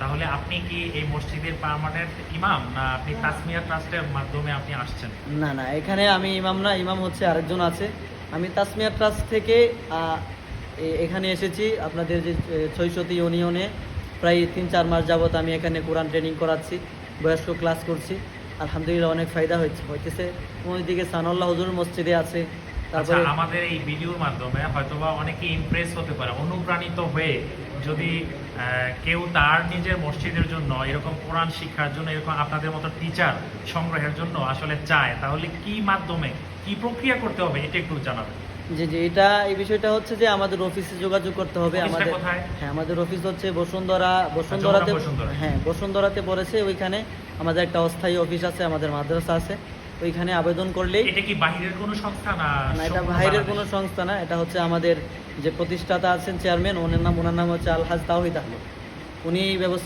তাহলে আপনি কি এই মসজিদের পার্মানেন্ট ইমাম, না আপনি তাসমিয়া ট্রাস্টের মাধ্যমে আপনি আসছেন? না না, এখানে আমি ইমাম না, ইমাম হচ্ছে আরেকজন আছে। আমি তাসমিয়া ট্রাস্ট থেকে এখানে এসেছি আপনাদের যে ছয়শতি ইউনিয়নে প্রায় 3-4 মাস যাবত আমি এখানে কোরআন ট্রেনিং করাচ্ছি, বয়স্ক ক্লাস করছি। আলহামদুলিল্লাহ অনেক ফায়দা হইতেছে। ওইদিকে সানাউল্লাহ হুজুর মসজিদে আছে। আচ্ছা, তারপরে আমাদের এই ভিডিওর মাধ্যমে হয়তোবা অনেকে ইমপ্রেস হতে পারে, অনুপ্রাণিত হয়ে যদি কেউ তার নিজের মসজিদের জন্য এরকম কোরআন শিক্ষার জন্য এরকম আপনাদের মতো টিচার সংগ্রহের জন্য আসলে চায়, তাহলে কি মাধ্যমে কি প্রক্রিয়া করতে হবে এটা একটু জানাবেন। জি জি, এই বিষয়টা হচ্ছে যে আমাদের অফিসে যোগাযোগ করতে হবে। অফিসটা আমাদের কোথায়? হ্যাঁ, আমাদের অফিস হচ্ছে বসুন্ধরাতে। বসুন্ধরা। হ্যাঁ, বসুন্ধরাতে পড়েছে। ওইখানে আমাদের একটা অস্থায়ী অফিস আছে, আমাদের মাদ্রাসা আছে। ওইখানে আবেদন করলেই। এটা কি বাহিরের কোনো সংস্থা না? না, এটা সম্পূর্ণ বাইরের বাংলাদেশ? কোনো সংস্থা না, এটা হচ্ছে আমাদের যে প্রতিষ্ঠাতা আছেন চেয়ারম্যান, ওনার নাম হচ্ছে আলহাজ তাওহিদ আহমেদ। উনি এই ব্যবস্থা